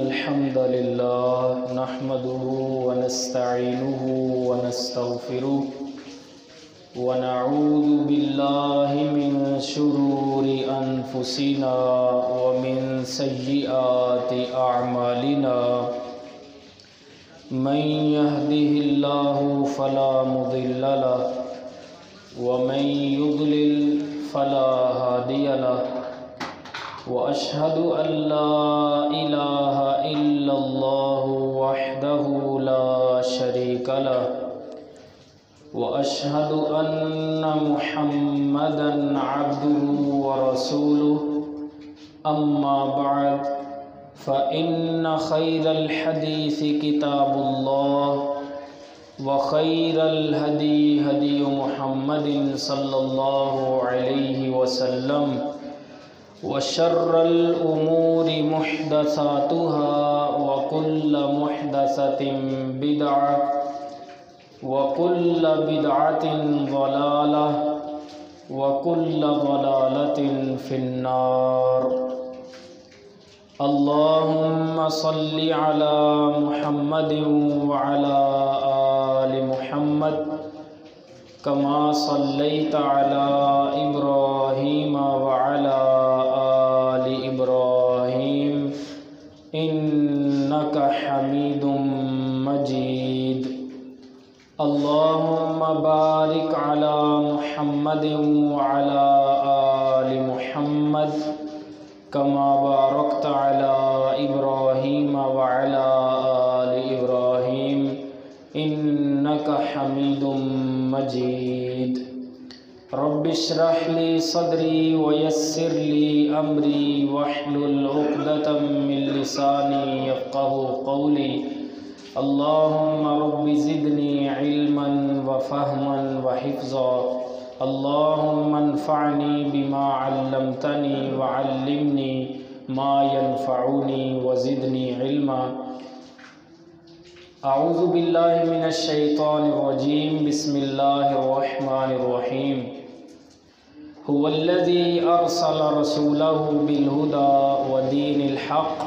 innal hamdalillah nahmaduhu wa nasta'inuhu wa nastaghfiruh wa na'udzu billahi min shururi anfusina wa min sayyiati a'malina. Man yahdihillahu fala mudilla lahu wa man yudlil fala hadiya lahu. wa ashhadu an la ilaha illallah wahdahu la sharika lahu wa ashhadu anna Muhammadan abduhu wa rasuluh. amma ba'd, fa inna khayral hadithi kitabullah wa khayral hadi hadi Muhammadin sallallahu alayhi wa sallam wa sharral umuri muhdatsatuha wa kullu muhdatsatin bid'ah wa kullu bid'atin dhalalah wa kullu dhalalatin finnar. Allahumma salli ala Muhammadin wa ala ali Muhammad kama sallaita ala Ibrahim wa ala ali Ibrahim innaka Hamidum Majid. Allahumma barik ala Muhammadin wa ala ali Muhammad kama barakta ala Ibrahim wa ala ali Ibrahim innaka Hamidum Majid. Rabbi shrah li sadri wa yassir li amri wahlul 'uqdatam min lisani yafqahu qawli. Allahumma rabbi zidni ilman wa fahman wa hifza. Allahumma anfa'ni bima 'allamtani wa 'allimni ma yanfa'uni wa zidni ilma. A'udzu billahi minasy syaithanir rajim. Bismillahir rahmanir rahim. Huwallazi arsala rasulahu bil huda wa dinil haqq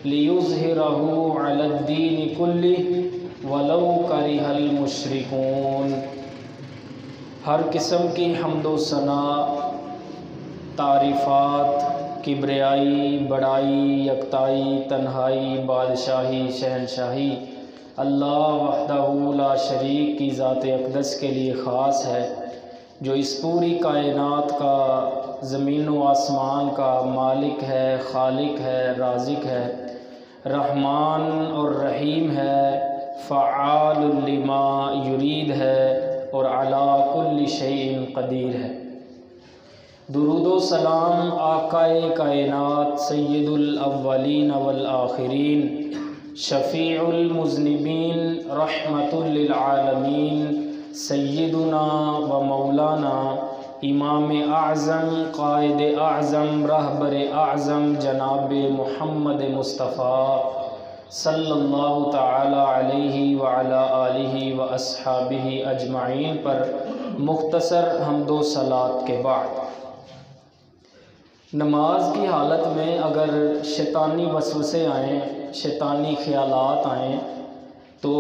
liyuzhirahu 'alad dini kullihi walau karihal musyrikun. हर किस्म की हम्दो सना, तारीफ़ात, किब्रियाई, बड़ाई, यकताई, तन्हाई, बादशाही, शहनशाही अल्लाह वहदहू ला शरीक की ज़ात अक़दस के लिए ख़ास है, जो इस पूरी कायनात का, ज़मीन व आसमान का मालिक है, खालिक है, राज़िक है, रहमान और रहीम है, फ़आल लिमा युरीद है और अला कुल्ली शैइन कदीर है। दुरूदो सलाम आकाए कायनात सय्यदुल अव्वलीन वल आखिरीन शफ़ीउल मुज़निबीन रहमतुल लिल आलमीन सय्यदुना व मौलाना इमाम आज़म क़ाइद आज़म रहबर आज़म जनाब मुहम्मद मुस्तफ़ा सल्लल्लाहु ताला अलैहि व अला आलिहि व अस्हाबिहि अजमाइन पर मुख्तसर हम्दो सलात के बाद, नमाज की हालत में अगर शैतानी वसवसे आएँ, शैतानी ख़यालात आएँ, तो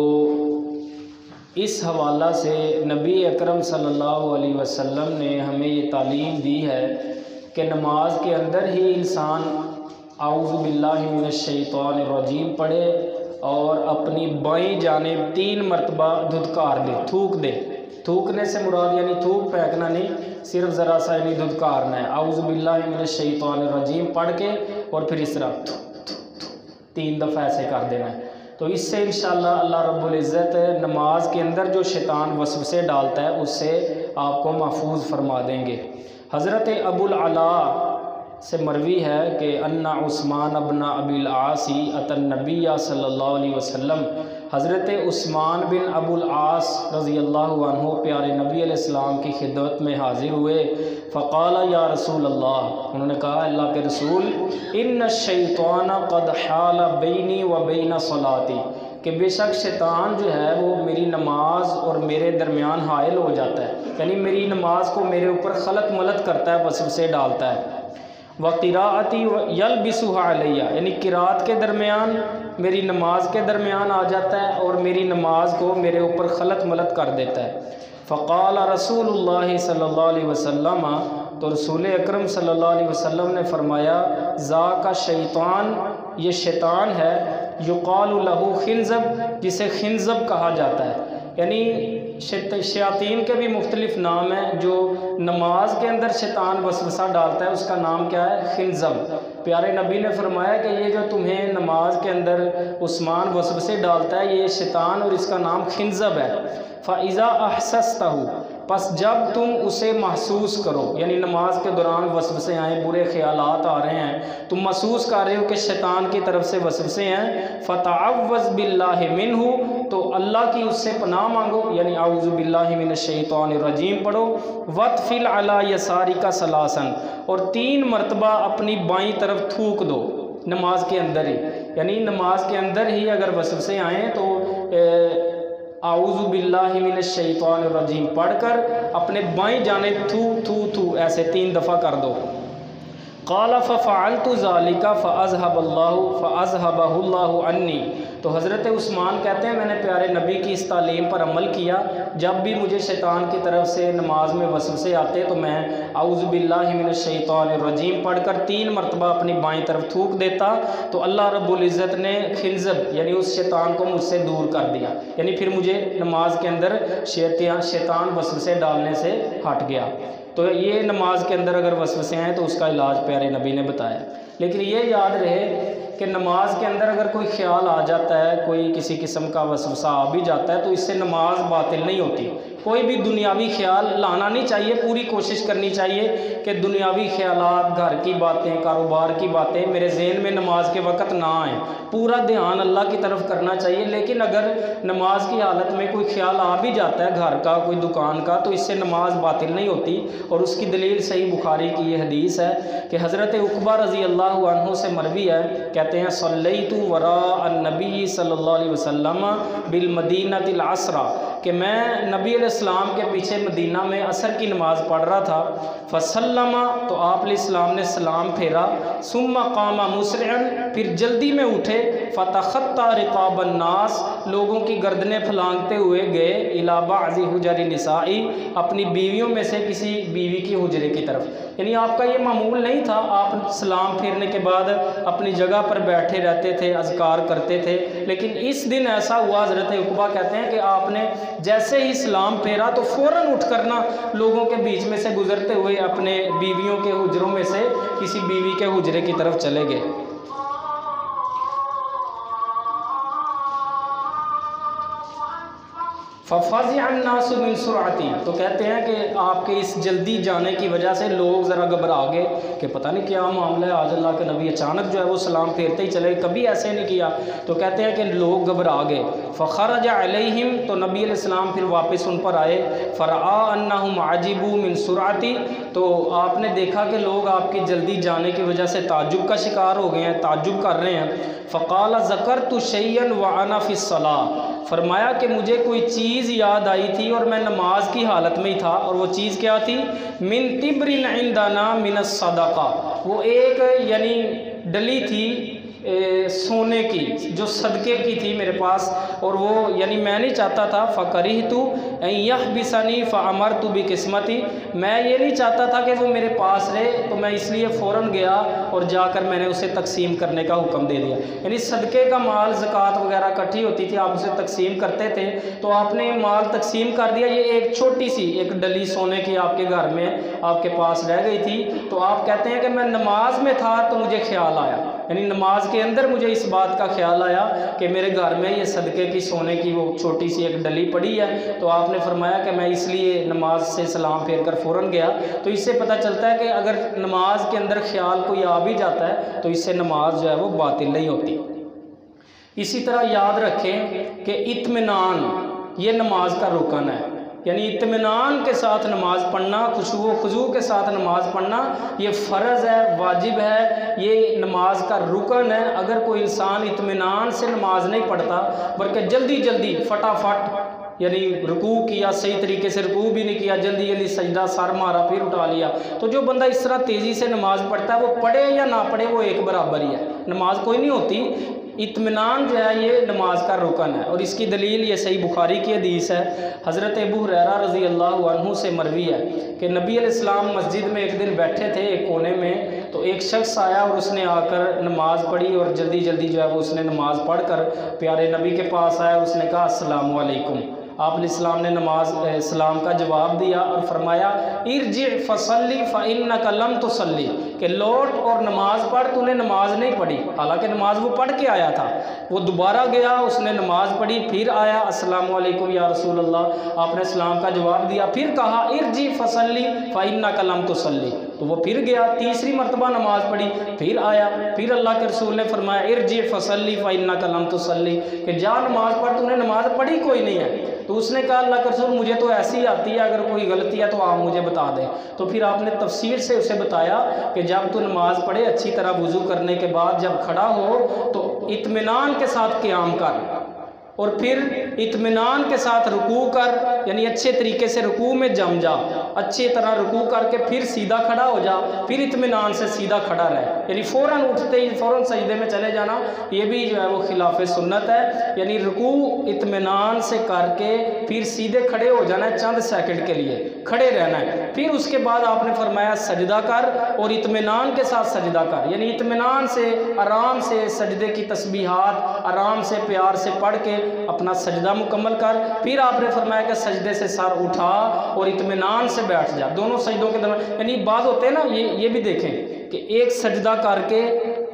इस हवाला से नबी अकरम सल्लल्लाहु अलैहि वसल्लम ने हमें ये तालीम दी है कि नमाज के अंदर ही इंसान आऊज़ु बिल्लाहि मिनश शैतानिर रजीम पढ़े और अपनी बाईं जानिब 3 मरतबा धुतकार दे, थूक दे। थूकने से मुराद यानी थूक फेंकना नहीं, सिर्फ ज़रा सा यानी धुतकारना है। आऊज़ु बिल्लाहि मिनश शैतानिर रजीम पढ़ के और फिर इस तरह 3 दफ़ा ऐसे कर देना है। तो इससे इंशाअल्लाह अल्लाह रब्बुल इज़्ज़त नमाज के अंदर जो शैतान वसवसे डालता है उससे आपको महफूज फरमा देंगे। हज़रत अबुल अला से मरवी है कि अन्ना उस्मान अबना अबिल आसी अतन नबिया सल्लल्लाहु अलैहि वसल्लम, हज़रत उस्मान बिन अबुल आस रज़ी अल्लाहु अन्हु प्यारे नबी अलैहिस्सलाम की खिदमत में हाज़िर हुए। फ़क़ाला या रसूल अल्लाह, उन्होंने कहा अल्लाह के रसूल, इन्न शैतान क़द हाल बैनी व बैन सलाती, कि बेशक शैतान जो है वो मेरी नमाज और मेरे दरमियान हायल हो जाता है, यानी मेरी नमाज को मेरे ऊपर खलत मलत करता है, वसवसे डालता है। व क़िराअती यलबिसुहा अलैया, यानी क़िराअत के दरमियान, मेरी नमाज के दरमियान आ जाता है और मेरी नमाज को मेरे ऊपर खलत मलत कर देता है। फ़क़ाल रसूलुल्लाह सल्लल्लाहु अलैहि वसल्लम, तो रसूल अकरम सल्लल्लाहु अलैहि वसल्लम ने फरमाया, ज़ाका शैतान, ये शैतान है, युक़ालु लहू खिंज़ब, जिसे खिंज़ब कहा जाता है। यानी शयातीन के भी मुख्तलिफ़ नाम हैं। जो नमाज के अंदर शैतान वसवसा डालता है उसका नाम क्या है? खिंज़ब। प्यारे नबी ने फरमाया कि ये जो तुम्हें नमाज के अंदर उस्मान वसवसे डालता है ये शैतान, और इसका नाम खिंज़ब है। फ़इज़ा अहसस्तहु, बस जब तुम उसे महसूस करो, यानी नमाज के दौरान वसवसे आए, बुरे ख्यालात आ रहे हैं, तुम महसूस कर रहे हो कि शैतान की तरफ से वसवसे हैं, फ़तअव्वज़ बिल्लाहि मिन्हु, तो अल्लाह की उससे पनाह मांगो, यानी आऊज़ु बिल्लाहि मिनश शैतानिर रजीम पढ़ो। वतफ़िल अला यसारिका सलासन, और 3 मरतबा अपनी बाईं तरफ थूक दो नमाज के अंदर ही, यानी नमाज के अंदर ही अगर वसवसे आएँ तो आऊज़ु बिल्लाहि मिनश शैतानिर रजीम पढ़कर अपने बाईं जानिब थू थू थू ऐसे 3 दफ़ा कर दो। क़ाला फ़फ़अलतु ज़ालिका फ़अज़हबहुल्लाहु अन्नी, तो हज़रत उस्मान कहते हैं मैंने प्यारे नबी की इस तालीम पर अमल किया। जब भी मुझे शैतान की तरफ से नमाज में वसवसे आते तो मैं आऊज़ु बिल्लाहि मिनश शैतानिर रजीम पढ़कर 3 मरतबा अपनी बाईं तरफ थूक देता, तो अल्लाह रब्बुल इज़्ज़त ने खिंज़ब यानी उस शैतान को मुझसे दूर कर दिया, यानी फिर मुझे नमाज के अंदर शैतान वसवसे डालने से हट गया। तो ये नमाज के अंदर अगर वसवसे हैं तो उसका इलाज प्यारे नबी ने बताया। लेकिन ये याद रहे कि नमाज के अंदर अगर कोई ख्याल आ जाता है, कोई किसी किस्म का वसवसा आ भी जाता है, तो इससे नमाज बातिल नहीं होती। कोई भी दुनियावी ख्याल लाना नहीं चाहिए, पूरी कोशिश करनी चाहिए कि दुनियावी ख्यालात, घर की बातें, कारोबार की बातें मेरे जहन में नमाज के वक़्त ना आएँ। पूरा ध्यान अल्लाह की तरफ करना चाहिए। लेकिन अगर नमाज की हालत में कोई ख्याल आ भी जाता है, घर का, कोई दुकान का, तो इससे नमाज बातिल नहीं होती। और उसकी दलील सही बुखारी की ये हदीस है कि हज़रत उक़बा रज़ी अल्लाहु अन्हु से मरवी है, कहते हैं सल्लैतु वरा अन्नबी सल्लल्लाहु अलैहि वसल्लम बिल मदीनतिल असरा, कि मैं नबी अलैहिस्सलाम के पीछे मदीना में असर की नमाज़ पढ़ रहा था। फ़सल्लमा, तो आप अलैहिस्सलाम ने सलाम फेरा। सुम्मा क़ामा मुसरिअन, फिर जल्दी में उठे। फ़तख़त्ता रिक़ाबन नास, लोगों की गर्दनें फलांगते हुए गए। इला बाज़ि हुजरि निसाई, अपनी बीवियों में से किसी बीवी की हुजरे की तरफ। यानी आपका ये मामूल नहीं था, आप सलाम फेरने के बाद अपनी जगह पर बैठे रहते थे, अज़कार करते थे। लेकिन इस दिन ऐसा हुआ, हज़रत उक़बा कहते हैं कि आपने जैसे ही सलाम फेरा तो फ़ौरन उठ करना लोगों के बीच में से गुज़रते हुए अपने बीवियों के हुजरों में से किसी बीवी के हुजरे की तरफ चले गए। फ़फ़ज़िअन्नासु मिन सुरअती, तो कहते हैं कि आपके इस जल्दी जाने की वजह से लोग ज़रा घबरा गए कि पता नहीं क्या मामला है, आज अल्लाह के नबी अचानक जो है वो सलाम फेरते ही चले, कभी ऐसे नहीं किया। तो कहते हैं कि लोग घबरा गए। फ़ख़रज अलैहिम, तो नबी अलैहिस्सलाम फिर वापस उन पर आए। फ़रआ अन्नहुम आजिबू मिन सुरअती, तो आपने देखा कि लोग आपकी जल्दी जाने की वजह से ताज्जुब का शिकार हो गए हैं, ताज्जुब कर रहे हैं। फ़क़ाल ज़करतु शैयन व अना फ़िस्सलाह, फरमाया कि मुझे कोई चीज़ याद आई थी और मैं नमाज की हालत में ही था। और वो चीज़ क्या थी? मिन तिब्रिन इंदना मिनस सदक़ा, वो एक यानी डली थी सोने की जो सदक़े की थी मेरे पास, और वो यानी मैं नहीं चाहता था। फ़करिहतु यह बिसनी फ़अमरतु बिकिस्मती, मैं ये नहीं चाहता था कि वो मेरे पास रहे, तो मैं इसलिए फ़ौरन गया और जाकर मैंने उसे तकसीम करने का हुक्म दे दिया। यानी सदक़े का माल, ज़कात वगैरह इकट्ठी होती थी, आप उसे तकसीम करते थे, तो आपने माल तकसीम कर दिया। ये एक छोटी सी एक डली सोने की आपके घर में आपके पास रह गई थी। तो आप कहते हैं कि मैं नमाज में था तो मुझे ख्याल आया, यानी नमाज के अंदर मुझे इस बात का ख्याल आया कि मेरे घर में ये सदक़े की सोने की वो छोटी सी एक डली पड़ी है। तो आपने फरमाया कि मैं इसलिए नमाज से सलाम फेर कर फ़ौरन गया। तो इससे पता चलता है कि अगर नमाज के अंदर ख्याल कोई आ भी जाता है तो इससे नमाज जो है वो बातिल नहीं होती। इसी तरह याद रखें कि इत्मीनान ये नमाज का रुकन है, यानी इत्मीनान के साथ नमाज पढ़ना, खुशू के साथ नमाज पढ़ना ये फ़र्ज़ है, वाजिब है, ये नमाज का रुकन है। अगर कोई इंसान इत्मीनान से नमाज नहीं पढ़ता बल्कि जल्दी जल्दी फटाफट यानी रुकू किया, सही तरीके से रुकू भी नहीं किया, जल्दी जल्दी सजदा सर मारा फिर उठा लिया। तो जो बंदा इस तरह तेज़ी से नमाज़ पढ़ता है वो पढ़े या ना पढ़े वो एक बराबर ही है, नमाज कोई नहीं होती। इत्मीनान जो है ये नमाज का रुकन है। और इसकी दलील ये सही बुखारी की हदीस है, हज़रत अबू हुरैरा रज़ी अल्लाहु अन्हु से मरवी है कि नबी अलैहिस्सलाम मस्जिद में एक दिन बैठे थे एक कोने में, तो एक शख्स आया और उसने आकर नमाज़ पढ़ी और जल्दी जल्दी जो है वो उसने नमाज़ पढ़कर प्यारे नबी के पास आया। उसने कहा अस्सलामु अलैकुम। आप इस्लाम ने नमाज सलाम का जवाब दिया और फरमाया इरजि फसल्ली फ़इन्नका लम तुसल्ली, कि लौट और नमाज पढ़, तूने नमाज नहीं पढ़ी। हालांकि नमाज वो पढ़ के आया था, वो दोबारा गया, उसने नमाज पढ़ी, फिर आया अस्सलामु अलैकुम या रसूल अल्लाह, आपने सलाम का जवाब दिया, फिर कहा इरजि फसल्ली फ़इन्नका लम तुसल्ली, तो वो फिर गया, तीसरी मरतबा नमाज पढ़ी, फिर आया, फिर अल्लाह के रसूल ने फरमाया इरजि फसल्ली फ़इन्नका लम तुसल्ली, कि जा नमाज पढ़, तूने नमाज पढ़ी कोई नहीं है। तो उसने कहा अल्लाह के रसूल मुझे तो ऐसी आती है, अगर कोई गलती है तो आप मुझे बता दें। तो फिर आपने तफसीर से उसे बताया कि जब तू नमाज पढ़े अच्छी तरह वुज़ू करने के बाद जब खड़ा हो तो इत्मीनान के साथ क़याम कर और फिर इत्मीनान के साथ रुकू कर, यानी अच्छे तरीके से रुकू में जम जा, अच्छी तरह रुकू करके फिर सीधा खड़ा हो जा, फिर इत्मीनान से सीधा खड़ा रहे, यानी फ़ौरन उठते ही फ़ौरन सजदे में चले जाना, ये भी जो है वो खिलाफ सुन्नत है। यानी रुकू इत्मीनान से करके फिर सीधे खड़े हो जाना है, चंद सेकंड के लिए खड़े रहना है, फिर उसके बाद आपने फरमाया सजदा कर और इत्मीनान के साथ सजदा कर, यानी इत्मीनान से आराम से सजदे की तस्बीहात आराम से प्यार से पढ़ के अपना सजदा मुकम्मल कर। फिर आपने फरमाया कि सजदे से सर उठा और इत्मीनान से बैठ जा, दोनों सजदों के दरमियान, यानी बात होते हैं ना, ये भी देखें कि एक सजदा करके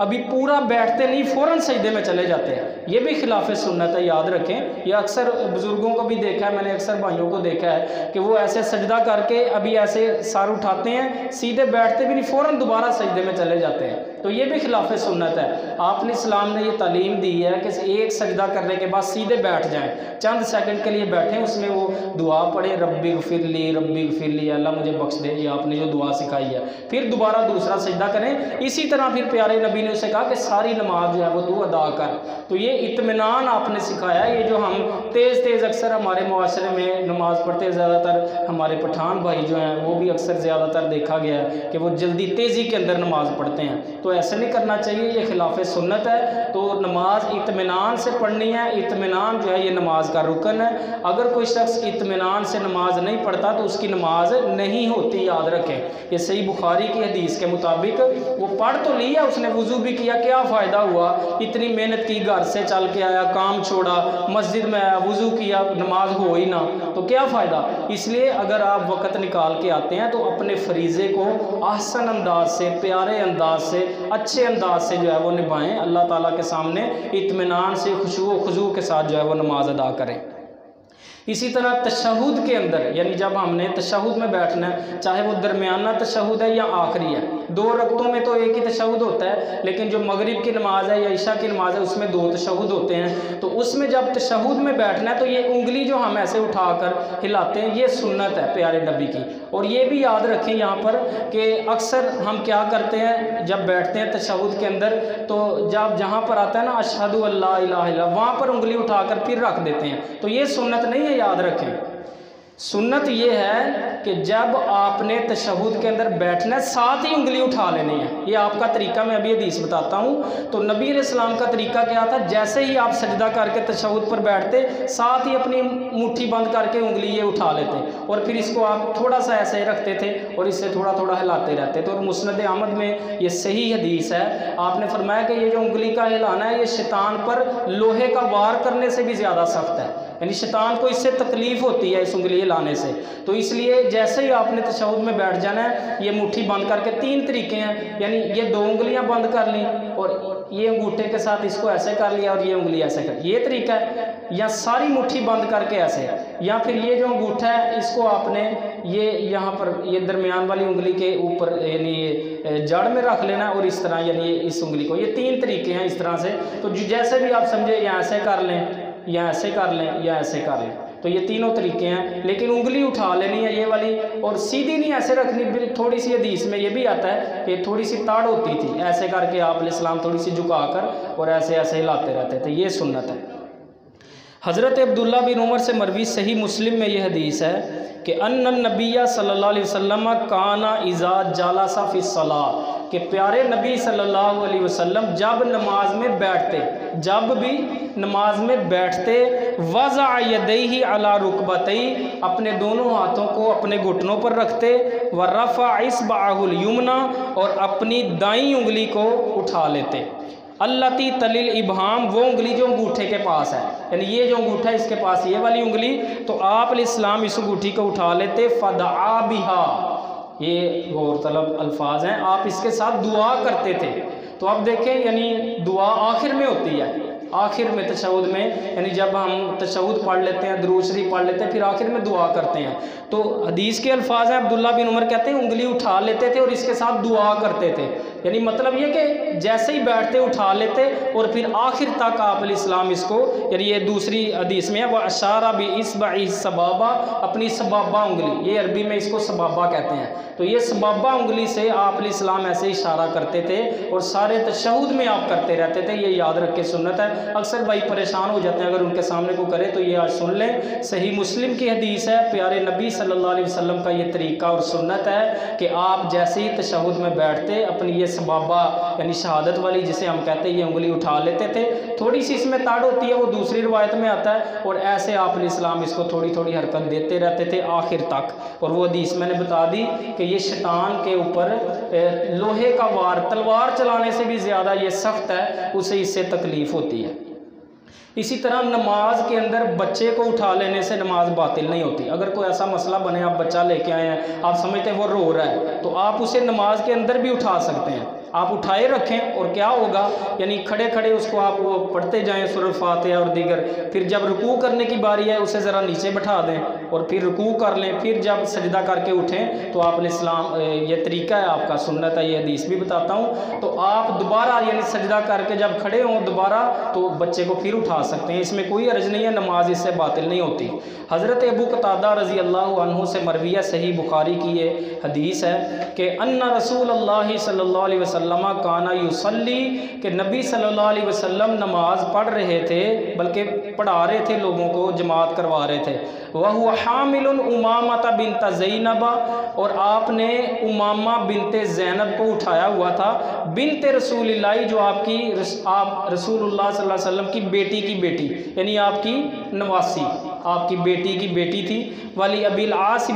अभी पूरा बैठते नहीं, फ़ौरन सजदे में चले जाते हैं, ये भी खिलाफ सुन्नत है, याद रखें। यह अक्सर बुज़ुर्गों को भी देखा है मैंने, अक्सर भाइयों को देखा है कि वो ऐसे सजदा करके अभी ऐसे सर उठाते हैं, सीधे बैठते भी नहीं, फ़ौरन दोबारा सजदे में चले जाते हैं, तो ये भी खिलाफ सुन्नत है। आपने इस्लाम ने ये तालीम दी है कि एक सजदा करने के बाद सीधे बैठ जाएं, चंद सेकंड के लिए बैठें, उसमें वो दुआ पढ़ें रब्बी ग़फ़िरली, अल्लाह मुझे बख्श दे, ये आपने जो दुआ सिखाई है, फिर दोबारा दूसरा सजदा करें। इसी तरह फिर प्यारे नबी ने उसे कहा कि सारी नमाज जो है वो तू अदा कर। तो ये इत्मीनान आपने सिखाया। ये जो हम तेज़ अक्सर हमारे मुआशरे में नमाज़ पढ़ते, ज़्यादातर हमारे पठान भाई जो हैं वो भी अक्सर ज़्यादातर देखा गया है कि वो जल्दी तेज़ी के अंदर नमाज़ पढ़ते हैं, तो ऐसे नहीं करना चाहिए, ये खिलाफ सुन्नत है। तो नमाज इत्मीनान से पढ़नी है, इत्मीनान जो है ये नमाज का रुकन है। अगर कोई शख्स इत्मीनान से नमाज नहीं पढ़ता तो उसकी नमाज नहीं होती, याद रखें। ये सही बुखारी की हदीस के मुताबिक वो पढ़ तो लिया, उसने वुज़ू भी किया, क्या फ़ायदा हुआ, इतनी मेहनत की, घर से चल के आया, काम छोड़ा, मस्जिद में आया, वुज़ू किया, नमाज हो ही ना, तो क्या फ़ायदा। इसलिए अगर आप वक़्त निकाल के आते हैं तो अपने फरीज़े को आसान अंदाज से, प्यारे अंदाज से, अच्छे अंदाज से जो है वो निभाएं, अल्लाह ताला के सामने इत्मीनान से खुशू के साथ जो है वो नमाज अदा करें। इसी तरह तशहुद के अंदर, यानी जब हमने तशहुद में बैठना है, चाहे वो दरमियाना तशहुद है या आखिरी है, 2 रकतों में तो एक ही तशहुद होता है, लेकिन जो मगरिब की नमाज है या इशा की नमाज है उसमें 2 तशहुद होते हैं। तो उसमें जब तशहुद में बैठना है तो ये उंगली जो हम ऐसे उठाकर हिलाते हैं, ये सुन्नत है प्यारे नबी की। और ये भी याद रखें यहाँ पर कि अक्सर हम क्या करते हैं, जब बैठते हैं तशहुद के अंदर, तो जब जहाँ पर आता है ना अशहदु अल्ला इलाहा इल्लल्लाह, वहाँ पर उंगली उठाकर फिर रख देते हैं, तो ये सुन्नत नहीं है, याद रखें। सुन्नत ये है कि जब आपने तशहुद के अंदर बैठना है साथ ही उंगली उठा लेनी है। ये आपका तरीका मैं अभी हदीस बताता हूँ। तो नबी अलैहिस्सलाम का तरीका क्या था, जैसे ही आप सजदा करके तशहुद पर बैठते, साथ ही अपनी मुट्ठी बंद करके उंगली ये उठा लेते और फिर इसको आप थोड़ा सा ऐसे रखते थे और इससे थोड़ा थोड़ा हिलाते रहते थे। और मुस्नद अहमद में ये सही हदीस है, आपने फरमाया कि ये जो उंगली का हिलाना है ये शैतान पर लोहे का वार करने से भी ज़्यादा सख्त है, यानी शैतान को इससे तकलीफ़ होती है इस उंगली हिलाने से। तो इसलिए जैसे ही आपने तशहुद में बैठ जाना है, ये मुट्ठी बंद करके, 3 तरीके हैं, यानी ये 2 उंगलियां बंद कर ली और ये अंगूठे के साथ इसको ऐसे कर लिया और ये उंगली ऐसे कर, ये तरीका है। या सारी मुट्ठी बंद करके ऐसे, या फिर ये जो अंगूठा है इसको आपने ये यहाँ पर ये दरमियान वाली उंगली के ऊपर यानी जड़ में रख लेना और इस तरह, यानी इस उंगली को, ये 3 तरीके हैं इस तरह से। तो जैसे भी आप समझे, या ऐसे कर लें या ऐसे कर लें या ऐसे कर लें, तो ये तीनों तरीके हैं। लेकिन उंगली उठा लेनी है ये वाली, और सीधी नहीं ऐसे रखनी। थोड़ी सी हदीस में ये भी आता है कि थोड़ी सी ताड़ होती थी, ऐसे करके आप अलैहिस्सलाम थोड़ी सी झुकाकर और ऐसे ऐसे हिलाते रहते थे, ये सुन्नत है। हज़रत अब्दुल्ला बिन उमर से मरवी सही मुस्लिम में यह हदीस है कि अन्नन नबिया सल्लल्लाहु अलैहि वसल्लम काना इज़ा जालसा फी सलाह, कि प्यारे नबी सल्लल्लाहु अलैहि वसल्लम जब नमाज में बैठते, जब भी नमाज में बैठते, वज़ा यदैहि अला रुकबतैहि, अपने दोनों हाथों को अपने घुटनों पर रखते, व रफ़ा इस्बाहुल युमना, और अपनी दाईं उंगली को उठा लेते, अल्लती तलिल इबहाम, वो उंगली जो अंगूठे के पास है, यानी ये जो अंगूठा है इसके पास ये वाली उंगली, तो आप अलैहिस्सलाम इस अंगूठी को उठा लेते, फदआ बिहा, ये गौरतलब अल्फाज हैं, आप इसके साथ दुआ करते थे। तो अब देखें, यानी दुआ आखिर में होती है, आखिर में तशहुद में, यानी जब हम तशहुद पढ़ लेते हैं, दुरूद शरीफ पढ़ लेते हैं, फिर आखिर में दुआ करते हैं। तो हदीस के अल्फाज हैं, अब्दुल्ला बिन उमर कहते हैं उंगली उठा लेते थे और इसके साथ दुआ करते थे, यानी मतलब ये कि जैसे ही बैठते उठा लेते और फिर आखिर तक आप अलैहिस्सलाम इसको, यानी ये दूसरी हदीस में है, वह अशारा बि इस्बाई सबाबा, अपनी सबाबा उंगली, ये अरबी में इसको सबाबा कहते हैं, तो ये सबाबा उंगली से आप अलैहिस्सलाम ऐसे इशारा करते थे और सारे तशहुद में आप करते रहते थे। ये याद रख के सुन्नत है। अक्सर भाई परेशान हो जाते हैं अगर उनके सामने को करे, तो ये आज सुन लें, सही मुस्लिम की हदीस है, प्यारे नबी सल्लल्लाहु अलैहि वसल्लम का ये तरीका और सुन्नत है कि आप जैसे ही तशहुद में बैठते अपनी ये सबाबा यानी शहादत वाली जिसे हम कहते हैं ये उंगली उठा लेते थे। थोड़ी सी इसमें ताड़ होती है, वो दूसरी रिवायत में आता है, और ऐसे आप अलैहिस्सलाम इसको थोड़ी थोड़ी हरकत देते रहते थे आखिर तक। और वो हदीस मैंने बता दी कि ये शैतान के ऊपर लोहे का वार, तलवार चलाने से भी ज़्यादा ये सख्त है, उसे इससे तकलीफ़ होती है। इसी तरह नमाज के अंदर बच्चे को उठा लेने से नमाज बातिल नहीं होती। अगर कोई ऐसा मसला बने, आप बच्चा लेके आए हैं, आप समझते हैं वो रो रहा है, तो आप उसे नमाज के अंदर भी उठा सकते हैं। आप उठाए रखें और क्या होगा, यानी खड़े खड़े उसको आप वो पढ़ते जाएं सूरह फातिहा और दीगर, फिर जब रुकू करने की बारी है उसे ज़रा नीचे बैठा दें और फिर रुकू कर लें, फिर जब सजदा करके उठें तो आप अलैहिस्सलाम, ये तरीका है आपका, सुन्नत है, ये हदीस भी बताता हूँ, तो आप दोबारा यानी सजदा करके जब खड़े हों दोबारा तो बच्चे को फिर उठा सकते हैं, इसमें कोई अर्ज नहीं है, नमाज इससे बातिल नहीं होती। हज़रत अबू कतादा रज़ी अल्लाह अन्हु से मरविया सही बुखारी की ये हदीस है कि अन्ना रसूलुल्लाह सल्लल्लाहु अलैहि वसल्लम काना युसल्ली, कि नबी सल्लल्लाहु अलैहि वसल्लम नमाज पढ़ रहे थे, बल्कि पढ़ा रहे थे, लोगों को जमात करवा रहे थे। वह हुआ हामिलुन उमामा बिनत ज़ैनब, और आपने उमामा बिनते ज़ैनब को उठाया हुआ था, बिनते रसूलिल्लाह, जो आपकी आप रसूलुल्लाह सल्लल्लाहु अलैहि वसल्लम की बेटी की बेटी, यानी आपकी नवासी, आपकी बेटी की बेटी थी। वली अबिल आस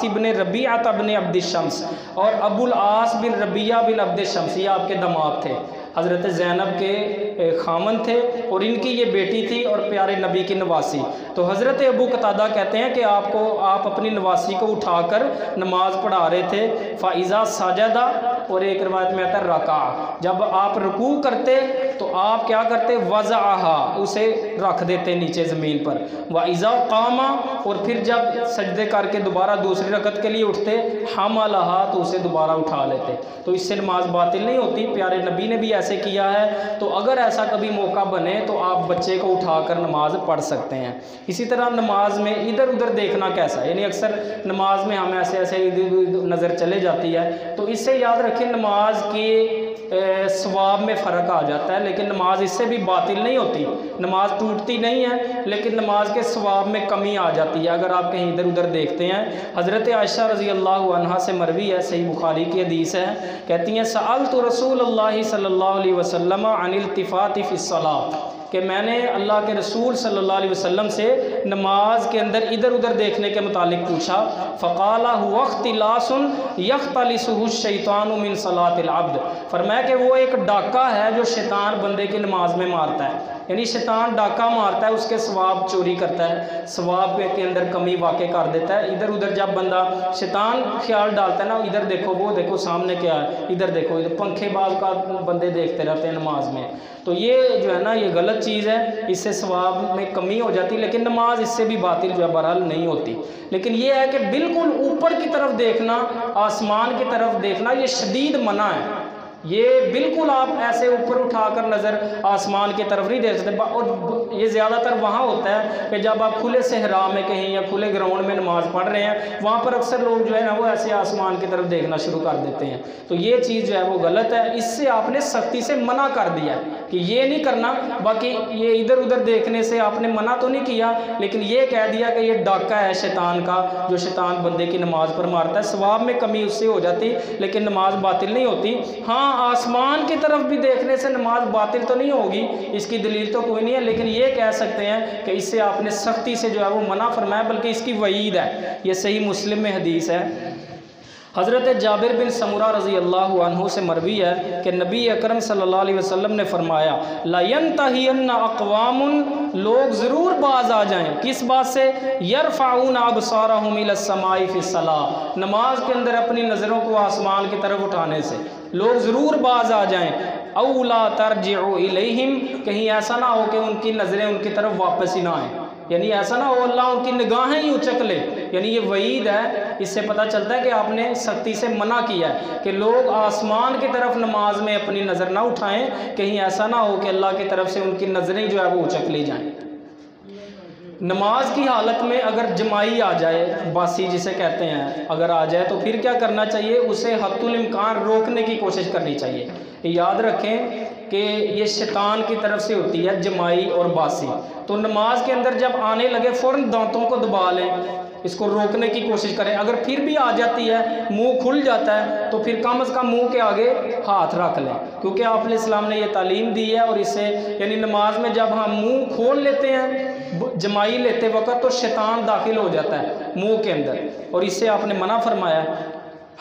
इब्न रबीअत इब्न अब्द शम्स, और अबुल आस बिन रबिया बिन अब्द शम्स, ये आपके दामाद थे, हज़रत ज़ैनब के खामन थे, और इनकी ये बेटी थी और प्यारे नबी की नवासी। तो हज़रत अबू कतादा कहते हैं कि आप अपनी नवासी को उठाकर नमाज पढ़ा रहे थे। फ़ाइज़ा साजदा, और एक रिवायत में आता है रका, जब आप रुकू करते तो आप क्या करते, वज़अहा, उसे रख देते नीचे ज़मीन पर, वाइज़ा कामा, और फिर जब सजदे करके दोबारा दूसरी रकत के लिए उठते, हमलहा, तो उसे दोबारा उठा लेते। तो इससे नमाज बातिल नहीं होती, प्यारे नबी ने भी ऐसे किया है। तो अगर ऐसा कभी मौका बने तो आप बच्चे को उठाकर नमाज पढ़ सकते हैं। इसी तरह नमाज में इधर उधर देखना कैसा, यानी अक्सर नमाज में हम ऐसे ऐसे इधर नज़र चले जाती है, तो इससे याद रखें नमाज के सवाब में फ़र्क आ जाता है, लेकिन नमाज इससे भी बातिल नहीं होती, नमाज टूटती नहीं है, लेकिन नमाज के सवाब में कमी आ जाती है अगर आप कहीं इधर उधर देखते हैं। हज़रत आयशा रज़ी अल्लाह अन्हा से मरवी है, सही बुखारी की हदीस है, कहती हैं सअलतु रसूलुल्लाह सल्लल्लाहु अलैहि वसल्लम अनिल इल्तिफ़ाति फ़िस्सलात, कि मैंने अल्लाह के रसूल सल्लल्लाहु अलैहि वसल्लम से नमाज के अंदर इधर उधर देखने के मुतालिक पूछा। फ़क़ाला हुवा इख्तिलासुन यख्तलिसुहु शैतानु मिन सलातिल अब्द, फरमाया कि वो एक डाका है जो शैतान बंदे की नमाज में मारता है, यानी शैतान डाका मारता है, उसके सवाब चोरी करता है, सवाब के अंदर कमी वाक़ कर देता है। इधर उधर जब बंदा शैतान ख्याल डालता है ना, इधर देखो, वो देखो, सामने क्या है, इधर देखो, इधर पंखेबाज का बंदे देखते रहते हैं नमाज में, तो ये जो है ना ये गलत चीज़ है, इससे सवाब में कमी हो जाती है, लेकिन नमाज इससे भी बातिल जो है बहरहाल नहीं होती। लेकिन ये है कि बिल्कुल ऊपर की तरफ देखना, आसमान की तरफ देखना, ये शदीद मना है, ये बिल्कुल आप ऐसे ऊपर उठाकर नज़र आसमान की तरफ नहीं देख सकते। और ये ज़्यादातर वहाँ होता है कि जब आप खुले सहरा में कहीं या खुले ग्राउंड में नमाज़ पढ़ रहे हैं, वहाँ पर अक्सर लोग जो है ना वो ऐसे आसमान की तरफ देखना शुरू कर देते हैं। तो ये चीज़ जो है वो गलत है, इससे आपने सख्ती से मना कर दिया कि ये नहीं करना। बाकी ये इधर उधर देखने से आपने मना तो नहीं किया, लेकिन ये कह दिया कि ये डाका है शैतान का, जो शैतान बंदे की नमाज़ पर मारता है। सवाब में कमी उससे हो जाती, लेकिन नमाज बातिल नहीं होती। हाँ, आसमान की तरफ भी देखने से नमाज बातिल तो नहीं होगी, इसकी दलील तो कोई नहीं है, लेकिन ये कह सकते हैं कि इससे आपने सख्ती से जो है वो मना फरमाया, बल्कि इसकी वईद है। ये सही मुस्लिम में हदीस है। हज़रत जाबिर बिन समुरा रज़ी अल्लाह अन्हु से मरवी है कि नबी अकरम सल्लल्लाहु अलैहि वसल्लम ने फरमाया, ला यंतहियन्ना अक़वामुन, लोग ज़रूर बाज आ जाएं। किस बात से? यरफ़ऊना अबसारहुम इलस समाई फ़िस्सलाह, नमाज के अंदर अपनी नज़रों को आसमान की तरफ उठाने से लोग ज़रूर बाज आ जाएं। औ ला तरजिउ इलैहिम, कहीं ऐसा ना हो कि उनकी नज़रें उनकी तरफ वापस ही ना आएँ, यानी ऐसा ना हो अल्लाह उनकी निगाहें ही उचक ले। यानी ये वईद है। इससे पता चलता है कि आपने सख्ती से मना किया है कि लोग आसमान की तरफ नमाज में अपनी नज़र ना उठाएं, कहीं ऐसा ना हो कि अल्लाह की तरफ से उनकी नज़रें जो है वो उचक ली जाएं। नमाज की हालत में अगर जमाई आ जाए, बासी जिसे कहते हैं, अगर आ जाए तो फिर क्या करना चाहिए? उसे हत्तुल इम्कान रोकने की कोशिश करनी चाहिए। याद रखें कि ये शैतान की तरफ से होती है जमाई और बासी। तो नमाज के अंदर जब आने लगे फ़ौरन दांतों को दबा लें, इसको रोकने की कोशिश करें। अगर फिर भी आ जाती है, मुंह खुल जाता है, तो फिर कम से कम मुंह के आगे हाथ रख लें, क्योंकि आपने इस्लाम ने ये तालीम दी है। और इससे यानी नमाज में जब हम मुंह खोल लेते हैं जमाई लेते वक्त, तो शैतान दाखिल हो जाता है मुंह के अंदर, और इससे आपने मना फरमाया।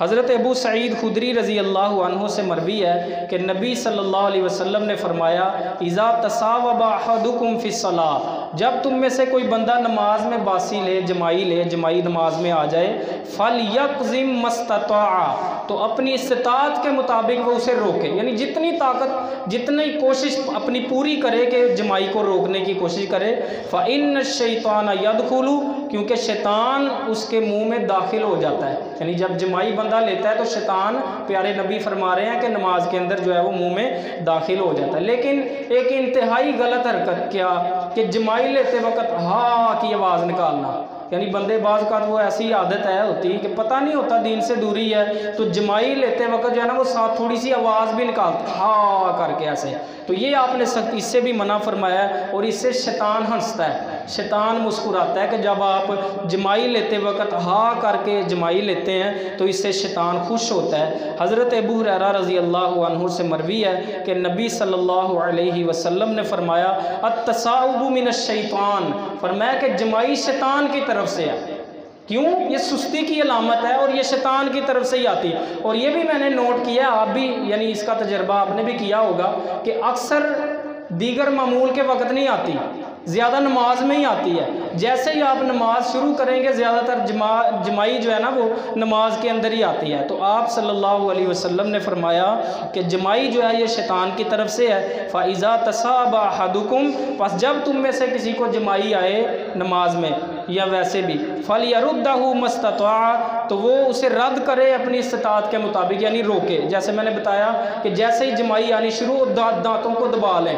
हज़रत अबू सईद खुदरी रज़ी अल्लाह अन्हु से मरवी है कि नबी सल्लल्लाहु अलैहि वसल्लम ने फरमाया, इज़ा तसावबा अहदुकुम फ़िस्सलाह, जब तुम में से कोई बंदा नमाज में बासी ले, जमाई नमाज में आ जाए, फल यक़ज़िम मस्तताअ, तो अपनी इस्तिताअत के मुताबिक वो उसे रोके, यानी जितनी ताकत, जितनी कोशिश अपनी पूरी करे कि जमाई को रोकने की कोशिश करे। फ़इन्न शैतान यदखुलु, क्योंकि शैतान उसके मुंह में दाखिल हो जाता है। यानी जब जमाई बंदा लेता है तो शैतान, प्यारे नबी फरमा रहे हैं कि नमाज के अंदर जो है वो मुंह में दाखिल हो जाता है। लेकिन एक इंतहाई गलत हरकत क्या कि जमाई लेते वक्त हा की आवाज़ निकालना, यानी बंदे बाज़ का वो ऐसी आदत है होती है कि पता नहीं होता दीन से दूरी है, तो जमाई लेते वक्त जो है ना वो साथ थोड़ी सी आवाज़ भी निकालते हा करके ऐसे। तो ये आपने सख्त इससे भी मना फरमाया है। और इससे शैतान हंसता है, शैतान मुस्कुराता है कि जब आप जमाई लेते वक्त हा करके जमाई लेते हैं तो इससे शैतान खुश होता है। हज़रत अबू हुरैरा रज़ी अल्लाह अन्हु से मरवी है कि नबी सल्लल्लाहु अलैहि वसल्लम ने फरमाया, अत्तसाउबु मिनश्शैतान, फरमाया कि जमाई शैतान की तरफ से है। क्यों? ये सुस्ती की अलामत है और ये शैतान की तरफ से ही आती है। और ये भी मैंने नोट किया, आप भी यानी इसका तजर्बा आपने भी किया होगा कि अक्सर दीगर मामूल के वक्त नहीं आती, ज़्यादा नमाज में ही आती है। जैसे ही आप नमाज शुरू करेंगे ज़्यादातर जमाई जो है ना वो नमाज के अंदर ही आती है। तो आप सल्लल्लाहु अलैहि वसल्लम ने फरमाया कि जमाई जो है ये शैतान की तरफ से है। फ़इज़ा तसाबा अहदुकुम, बस जब तुम में से किसी को जमाई आए नमाज में या वैसे भी, फल यरुद्दहु मस्तताअ, तो वो उसे रद्द करे अपनी इस्तिताअत के मुताबिक, यानी रोके। जैसे मैंने बताया कि जैसे ही जमाई आनी शुरू, दांतों को दबा लें,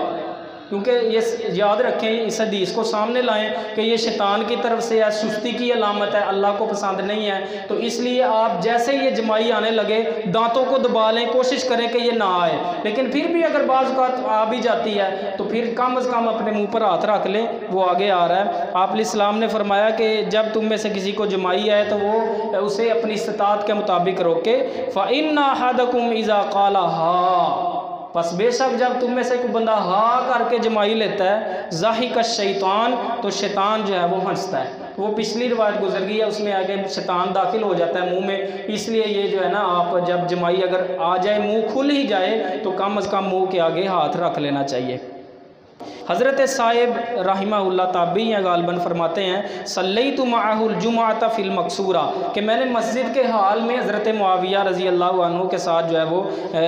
क्योंकि ये याद रखें, इस हदीस को सामने लाएं कि ये शैतान की तरफ से है, सुस्ती की अलामत है, अल्लाह को पसंद नहीं है। तो इसलिए आप जैसे ही ये जमाई आने लगे दांतों को दबा लें, कोशिश करें कि ये ना आए। लेकिन फिर भी अगर बाज़ औक़ात आ भी जाती है तो फिर कम से कम अपने मुंह पर हाथ रख लें, वो आगे आ रहा है। आप इस्लाम ने फरमाया कि जब तुम में से किसी को जमाई आए तो वो उसे अपनी इस्तिताअत के मुताबिक रोके। फ़इन्ना अहदकुम इज़ा क़ाला हा, बस बेशक जब तुम में से कोई बंदा हा करके जमाई लेता है, ज़ाहिका शैतान, तो शैतान जो है वो हंसता है। वो पिछली रिवायत गुजर गई है, उसमें आगे शैतान दाखिल हो जाता है मुंह में। इसलिए ये जो है ना, आप जब जमाई अगर आ जाए, मुंह खुल ही जाए, तो कम अज़ कम मुंह के आगे हाथ रख लेना चाहिए। हज़रत साहिब रहिमहुल्लाह ताबी हैं गालबन फरमाते हैं सल्लैतु मअहुल जुमुअत फिल मकसूरा कि मैंने मस्जिद के हाल में हज़रत मुआविया रज़ी अल्लाह अन्हु के साथ जो है वो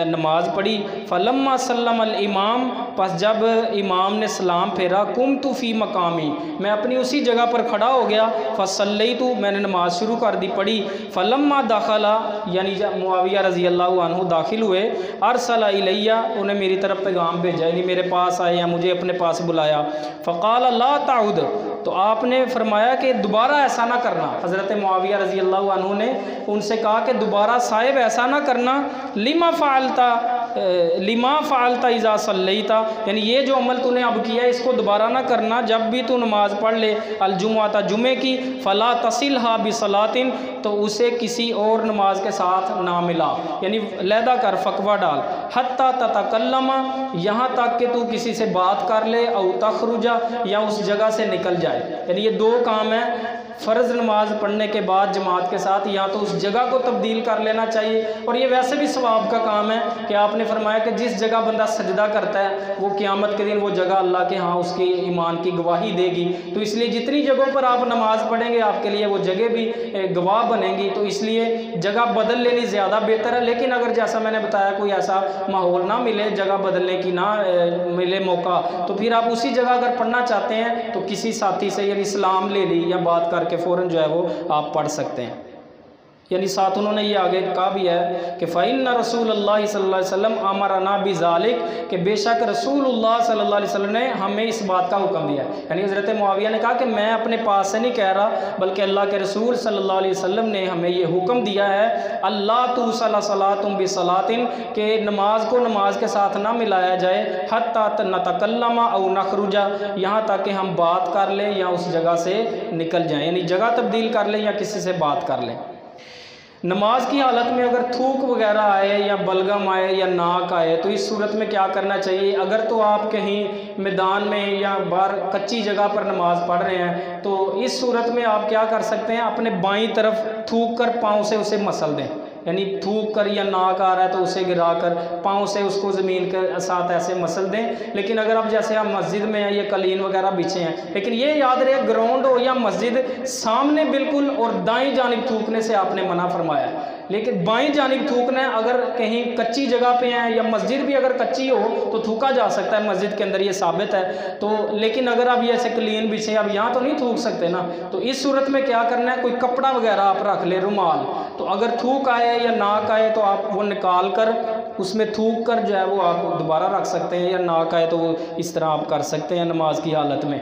नमाज़ पढ़ी। फलम्मा सल्लमल इमाम, बस जब इमाम ने सलाम फेरा, कुमतु फ़ी मकामी, मैं अपनी उसी जगह पर खड़ा हो गया। फसल्लैतु, मैंने नमाज़ शुरू कर दी, पढ़ी। फलम्मा दाखला, यानी जब मुआविया रज़ी अल्लाह अन्हु दाखिल हुए, अरसला इलैया, उन्हें मेरी तरफ पैगाम भेजा, यानी मेरे पास आए या मुझे अपने पास बुलाया। फ़क़ाल ला ताउद, तो आपने फरमाया कि दोबारा ऐसा ना करना। हज़रत मुआविया रज़ी अल्लाह अन्हु ने उनसे कहा कि दोबारा साहिब ऐसा ना करना। लिमा फ़अलता इज़ा सल्लैता, यानी ये जो अमल तूने अब किया इसको दोबारा ना करना। जब भी तू नमाज़ पढ़ ले अलजुमुअता, जुमे की, फ़ला तसिलहा बिसलातिन, तो उसे किसी और नमाज के साथ ना मिला, यानी लहदा कर, फकवा डाल। हत्ता ततकल्लमा, यहाँ तक कि तू किसी से बात कर ले, औ तखरुजा, या उस जगह से निकल जाए। यानी ये दो काम है फ़र्ज़ नमाज पढ़ने के बाद जमात के साथ, या तो उस जगह को तब्दील कर लेना चाहिए, और ये वैसे भी सवाब का काम है कि आपने फरमाया कि जिस जगह बंदा सजदा करता है वो क़यामत के दिन वो जगह अल्लाह के यहाँ उसके ईमान की गवाही देगी। तो इसलिए जितनी जगहों पर आप नमाज़ पढ़ेंगे आपके लिए वो जगह भी गवाह बनेंगी। तो इसलिए जगह बदल लेनी ज़्यादा बेहतर है। लेकिन अगर जैसा मैंने बताया कोई ऐसा माहौल ना मिले, जगह बदलने की ना मिले मौका, तो फिर आप उसी जगह अगर पढ़ना चाहते हैं तो किसी साथी से यानी सलाम ले ली या बात करके फ़ौरन जो है वो आप पढ़ सकते हैं। यानी साथ उन्होंने ये आगे कहा भी है कि फ़इन्ना रसूलुल्लाह सल्लल्लाहु अलैहि वसल्लम अमरना बिज़ालिक, कि बेशक रसूलुल्लाह सल्लल्लाहु अलैहि वसल्लम ने हमें इस बात का हुक्म दिया। यानी हज़रत मुआविया ने कहा कि मैं अपने पास से नहीं कह रहा, बल्कि अल्लाह के रसूल सल्लल्लाहु अलैहि वसल्लम ने हमें ये हुक्म दिया है, अल्लाह तुसला सलातुम बिसलातिन, के नमाज को नमाज के साथ ना मिलाया जाए, हत्ता नतकल्लमा औ नखरुजा, यहाँ तक कि हम बात कर लें या उस जगह से निकल जाएँ, यानी जगह तब्दील कर लें या किसी से बात कर लें। नमाज की हालत में अगर थूक वगैरह आए या बलगम आए या नाक आए तो इस सूरत में क्या करना चाहिए। अगर तो आप कहीं मैदान में या बाहर कच्ची जगह पर नमाज पढ़ रहे हैं तो इस सूरत में आप क्या कर सकते हैं, अपने बाईं तरफ थूक कर पाँव से उसे मसल दें, यानी थूक कर या नाक आ रहा है तो उसे गिरा कर पाँव से उसको ज़मीन के साथ ऐसे मसल दें। लेकिन अगर अब जैसे आप मस्जिद में हैं, ये कलीन वगैरह बिछे हैं, लेकिन ये याद रहे ग्राउंड हो या मस्जिद, सामने बिल्कुल और दाईं जानिब थूकने से आपने मना फरमाया है। लेकिन बाईं जानिब थूकना है, अगर कहीं कच्ची जगह पे हैं या मस्जिद भी अगर कच्ची हो तो थूका जा सकता है मस्जिद के अंदर, ये साबित है। तो लेकिन अगर अब ये ऐसे क्लीन बिछे, अब यहाँ तो नहीं थूक सकते ना, तो इस सूरत में क्या करना है, कोई कपड़ा वगैरह आप रख ले, रुमाल, तो अगर थूक आए या नाक आए तो आप वो निकाल कर उसमें थूक कर जो है वो आप दोबारा रख सकते हैं, या नाक आए तो वो इस तरह आप कर सकते हैं नमाज की हालत में।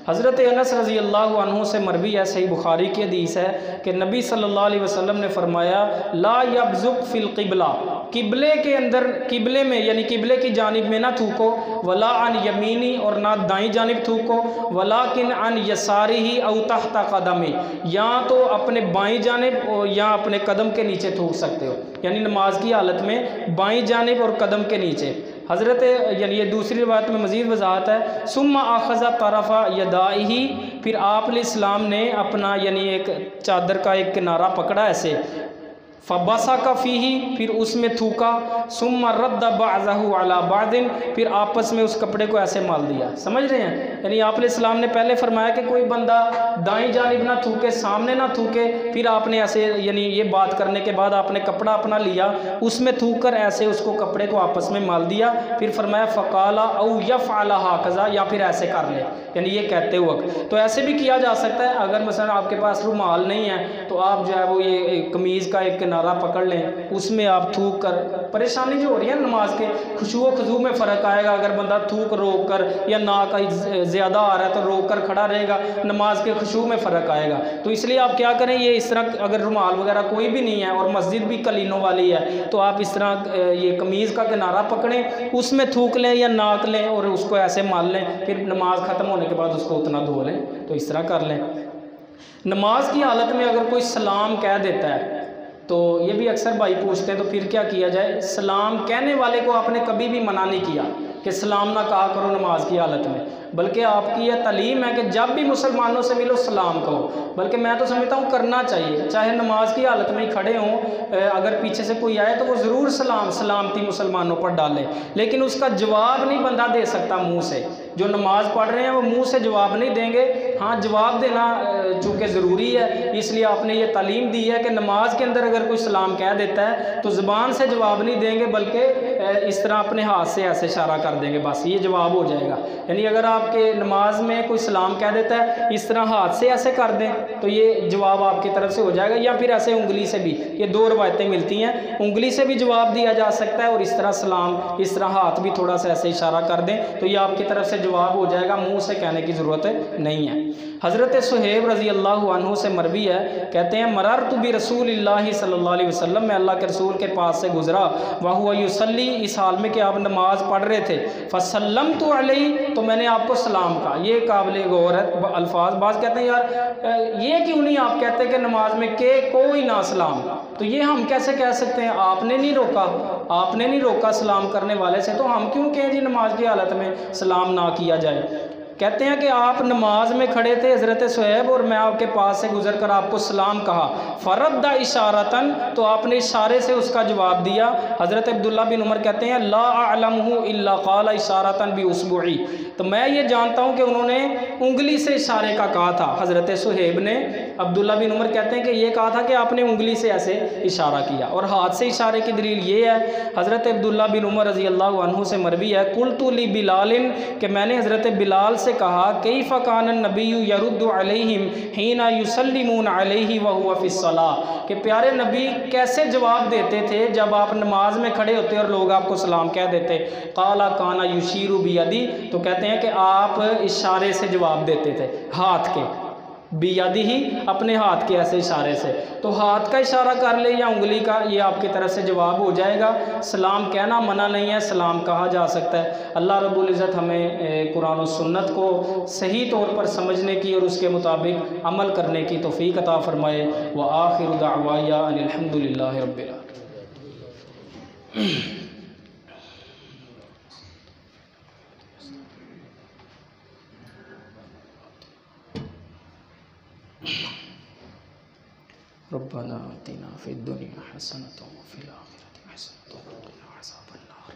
हज़रत अनस रज़ी अल्लाह अन्हु से मरवी है, सही बुखारी की हदीस है कि नबी सल्लल्लाहु अलैहि वसल्लम ने फरमाया, ला यब्ज़ुक फ़िल क़िबला, किबले के अंदर, किबले में यानी किबले की जानिब में ना थूको, वला अन यमीनी, और ना दाईं जानिब थूको, वलाकिन अन यसारिही औ तहत क़दमी, या तो अपने बाईं जानिब या अपने कदम के नीचे थूक सकते हो, यानी नमाज की हालत में बाईं जानिब और कदम के नीचे। हज़रत यानी ये दूसरी रिवायत में मज़ीद वजाहत है, सुम्मा आख़ज़ा तरफ़ा यदाइही, फिर आप अलैहिस्सलाम ने अपना यानी एक चादर का एक किनारा पकड़ा ऐसे, फ़बसा का फ़ीही, फिर उसमें थूका, सुम्मा रद्दा बाज़हु अला बाज़िन, फिर आपस में उस कपड़े को ऐसे माल दिया। समझ रहे हैं, यानी आप अलैहिस्सलाम ने पहले फरमाया कि कोई बंदा दाईं जानिब ना थूके, सामने ना थूके, फिर आपने ऐसे यानी ये बात करने के बाद आपने कपड़ा अपना लिया, उसमें थूक कर ऐसे उसको कपड़े को आपस में माल दिया, फिर फरमाया फ़क़ाला औ यफ़अला हाकज़ा, या फिर ऐसे कर ले, यानी ये कहते वक्त। तो ऐसे भी किया जा सकता है, अगर मसलन आपके पास रुमाल नहीं है तो आप जो है वो ये कमीज़ का एक किनारा पकड़ लें, उसमें आप थूक कर, परेशानी जो हो रही है नमाज के खुशू खुजू में फ़र्क आएगा। अगर बंदा थूक रोक कर या नाक ज़्यादा आ रहा है तो रोक कर खड़ा रहेगा, नमाज के खुशू में फ़र्क आएगा। तो इसलिए आप क्या करें, ये इस तरह, अगर रुमाल वगैरह कोई भी नहीं है और मस्जिद भी कलीनों वाली है तो आप इस तरह ये कमीज़ का किनारा पकड़ें, उसमें थूक लें या नाक लें और उसको ऐसे माल लें, फिर नमाज ख़त्म होने के बाद उसको उतना धो लें, तो इस तरह कर लें। नमाज की हालत में अगर कोई सलाम कह देता है तो ये भी अक्सर भाई पूछते हैं तो फिर क्या किया जाए। सलाम कहने वाले को आपने कभी भी मना नहीं किया कि सलाम ना कहा करो नमाज की हालत में, बल्कि आपकी यह तालीम है कि जब भी मुसलमानों से मिलो सलाम कहो। बल्कि मैं तो समझता हूँ करना चाहिए, चाहे नमाज की हालत में ही खड़े हों, अगर पीछे से कोई आए तो वो ज़रूर सलामती मुसलमानों पर डाले, लेकिन उसका जवाब नहीं बंदा दे सकता मुँह से। जो नमाज़ पढ़ रहे हैं वो मुंह से जवाब नहीं देंगे। हाँ, जवाब देना चूँकि ज़रूरी है, इसलिए आपने ये तालीम दी है कि नमाज के अंदर अगर कोई सलाम कह देता है तो ज़बान से जवाब नहीं देंगे, बल्कि इस तरह अपने हाथ से ऐसे इशारा कर देंगे, बस ये जवाब हो जाएगा। यानी अगर आपके नमाज में कोई सलाम कह देता है, इस तरह हाथ से ऐसे कर दें तो ये जवाब आपकी तरफ से हो जाएगा, या फिर ऐसे उंगली से भी। ये दो रवायतें मिलती हैं, उंगली से भी जवाब दिया जा सकता है और इस तरह सलाम, इस तरह हाथ भी थोड़ा सा ऐसे इशारा कर दें तो ये आपकी तरफ से जवाब हो जाएगा, मुंह से कहने की ज़रूरत नहीं है। हज़रत सुहेब रज़ी अल्लाह अन्हु से मरवी है, कहते हैं मररतु बि रसूलिल्लाहि सल्लल्लाहु अलैहि वसल्लम, मैं अल्लाह के रसूल के पास से गुजरा, वहुवा युसल्ली, इस हाल में कि आप नमाज पढ़ रहे थे, फसल्लमतु अलैहि, तो मैंने आपको सलाम कहा। ये काबिल गौर है अल्फाज। बाज़ कहते हैं यार ये क्यों नहीं आप कहते कि नमाज में के कोई ना सलाम, तो ये हम कैसे कह सकते हैं? आपने नहीं रोका, आपने नहीं रोका सलाम करने वाले से, तो हम क्यों कहें जी नमाज की हालत में सलाम ना किया जाए? कहते हैं कि आप नमाज में खड़े थे हज़रत सुहैब, और मैं आपके पास से गुजर कर आपको सलाम कहा, फ़रद्दा इशारतन, तो आपने इशारे से उसका जवाब दिया। हज़रत अब्दुल्ला बिन उमर कहते हैं ला अअलमहु इल्ला क़ाला इशारतन बि उसबुई, तो मैं ये जानता हूँ कि उन्होंने उंगली से इशारे का कहा था। हज़रत सुहैब ने, अब्दुल्ला बिन उमर कहते हैं कि ये कहा था कि आपने उंगली से ऐसे इशारा किया, और हाथ से इशारे की दलील ये है, हज़रत अब्दुल्ला बिन उमर रज़ी अल्लाह अन्हु से मरवी है, कुल्तु ली बिलालिन, कि मैंने हज़रत बिलाल से कहा, कैफ़ कान नबी यरुद्दु अलैहिम हीना युसल्लिमून अलैहि व हुवा फ़िस्सलाह, कि प्यारे नबी कैसे जवाब देते थे जब आप नमाज में खड़े होते और लोग आपको सलाम कह देते। काला काना युशीरु बियदी, तो कहते हैं कि आप इशारे से जवाब देते थे, हाथ के, बियदी ही, अपने हाथ के ऐसे इशारे से। तो हाथ का इशारा कर ले या उंगली का, ये आपकी तरफ से जवाब हो जाएगा। सलाम कहना मना नहीं है, सलाम कहा जा सकता है। अल्लाह रब्बुल इज़्ज़त हमें कुरान और सुन्नत को सही तौर पर समझने की और उसके मुताबिक अमल करने की तौफीक अता फरमाए। व आखिरु दाअवाया अनिल हम्दुलिल्लाहि रब्बिल आलमीन। रब्बना आतिना फिद दुनिया हसनतन व फिल आखिरति हसनतन व क़िना अज़ाबन्नार।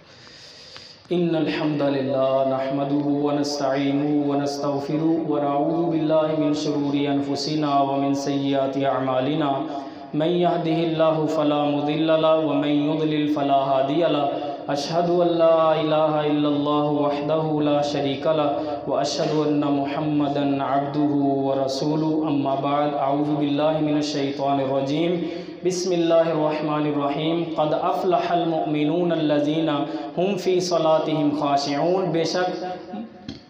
इन्नल हम्दलिल्लाह नहमदुहु व नस्तईनुहु व नस्तगफिरुहु व नऊज़ु बिल्लाहि मिन शुरूरि अनफुसिना व मिन सय्यिआति अअमालिना। मन यहदिहिल्लाहु फला मुदिल्ल लहु व मन युद्लिल फला हादिय लहु। अशहदु अल्ला इलाहा इल्लल्लाह वहदहु ला शरीका लहु व अशहदु अन्ना मुहम्मदन अब्दुहु व रसूलुहु। अम्मा बाद, अऊज़ु बिल्लाहि मिनश शैतानिर रजीम। बिस्मिल्लाहिर रहमानिर रहीम। क़द अफ़लहल मुमिनून अल्लज़ीना हुम फ़ी सलातिहिम ख़ाशिऊन, बेशक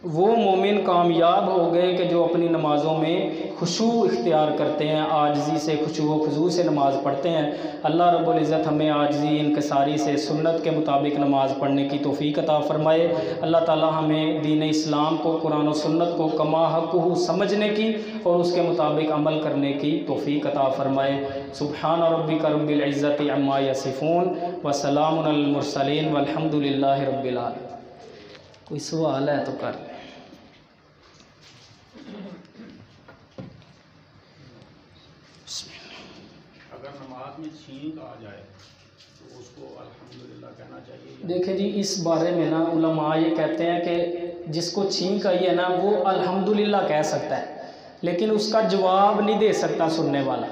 वो मोमिन कामयाब हो गए कि जो अपनी नमाज़ों में खुशू इख्तियार करते हैं, आजिज़ी से, खुशू व खुजू से नमाज़ पढ़ते हैं। अल्लाह रब्बुल इज़्ज़त हमें आजिज़ी इनकिसारी से सुन्नत के मुताबिक नमाज़ पढ़ने की तौफ़ीक अता फ़रमाए। अल्लाह ताला हमें दीन इस्लाम को, कुरान और सुन्नत को कमा हक़्क़ुहु समझने की और उसके मुताबिक अमल करने की तौफ़ीक अता फ़रमाए। सुब्हान रब्बिका रब्बिल इज़्ज़ति अम्मा यसिफ़ून व सलामुन अलल मुरसलीन वल्हम्दुलिल्लाहि रब्बिल आलमीन। कोई सवाल है तो कर लें। अगर नमाज में छींक आ जाए तो उसको अल्हम्दुलिल्लाह कहना चाहिए? देखिए जी, इस बारे में ना उलमा ये कहते हैं कि जिसको छींक आई है ना वो अल्हम्दुलिल्लाह कह सकता है, लेकिन उसका जवाब नहीं दे सकता सुनने वाला।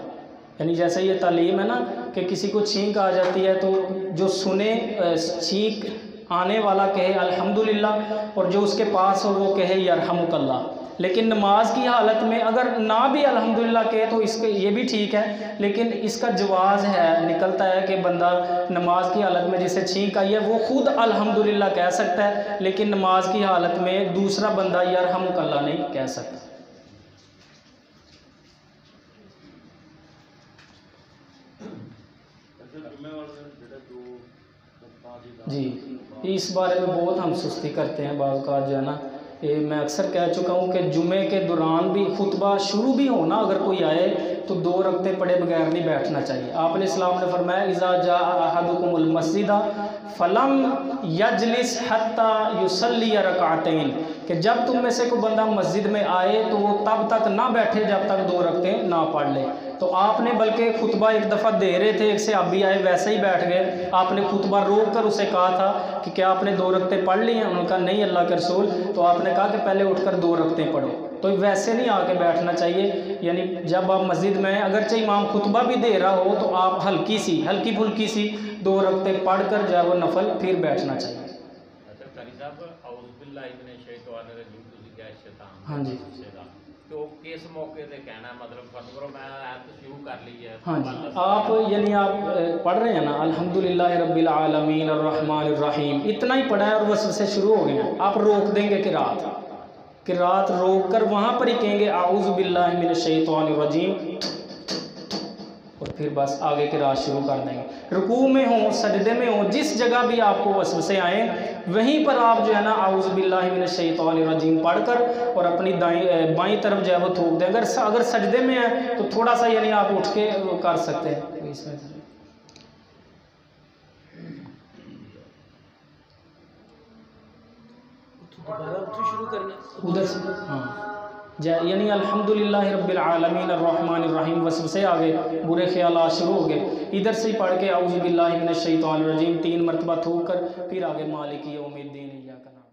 यानी जैसे ये तालीम है ना कि किसी को छींक आ जाती है तो जो सुने, छींक आने वाला कहे अल्हम्दुलिल्लाह, और जो उसके पास हो वो कहे यरहमुकल्लाह। लेकिन नमाज की हालत में अगर ना भी अल्हम्दुलिल्लाह कहे तो इसके ये भी ठीक है, लेकिन इसका जवाज़ है, निकलता है कि बंदा नमाज की हालत में जिसे छींक आई है वो खुद अल्हम्दुलिल्लाह कह सकता है, लेकिन नमाज की हालत में दूसरा बंदा यरहमुकल्लाह नहीं कह सकता। जी, इस बारे में बहुत हम सुस्ती करते हैं बाज़ का, जो है ना, ये मैं अक्सर कह चुका हूँ कि जुमे के दौरान भी खुतबा शुरू भी होना, अगर कोई आए तो 2 रकते पढ़े बगैर नहीं बैठना चाहिए। आपने इस्लाम ने फरमाया इज़ा जा अहदुकुमुल मस्जिदा फलम यजलिस हत्ता युसल्ली रकातैन, कि जब तुम में से कोई बंदा मस्जिद में आए तो वो तब तक ना बैठे जब तक 2 रकअतें ना पढ़ ले। तो आपने बल्कि खुतबा एक दफ़ा दे रहे थे, एक से अभी आए वैसे ही बैठ गए, आपने खुतबा रोक कर उसे कहा था कि क्या आपने 2 रकअतें पढ़ ली हैं? उन्होंने कहा नहीं अल्लाह के रसूल। तो आपने कहा कि पहले उठकर 2 रकअतें पढ़ो। तो वैसे नहीं आके बैठना चाहिए, यानी जब आप मस्जिद में अगरचे इमाम खुतबा भी दे रहा हो तो आप हल्की फुल्की सी 2 रकअतें पढ़ कर जो है वो नफल फिर बैठना चाहिए। हाँ जी, तो किस मौके पे कहना, मतलब फतवा मैं आयत शुरू कर ली है। हाँ जी, आप यानी आप पढ़ रहे हैं ना अल्हम्दुलिल्लाह रब्बिल आलमीन अर्रहमानिर रहीम, इतना ही पढ़ा है और बस उससे शुरू हो गए हैं। आप रोक देंगे कि रात रोक कर वहाँ पर ही कहेंगे आऊज़ु बिल्लाहि मिनश शैतानिर रजीम और फिर बस आगे की रात शुरू कर देंगे। रुकू में हो, सजदे में हो, जिस जगह भी आपको वसवसे आए वहीं पर आप जो है ना आऊज़ु बिल्लाहि मिनश शैतानिर रजीम पढ़कर और अपनी बाईं तरफ जो है वो थूक दें। अगर सजदे में है तो थोड़ा सा यानी आप उठ के वो कर सकते हैं इसमें शुरू करना उधर से। हाँ, यानी अल्हम्दुलिल्लाह रब्बिल आलमीन अर्रहमानिर रहीम वसवसे आ गए, बुरे ख्यालात शुरू हो गए, इधर से ही पढ़ के आऊज़ु बिल्लाहि मिनश शैतानिर रजीम 3 मरतबा थूक कर फिर आगे मालिकी यौमिद्दीन इय्याका नअबुदु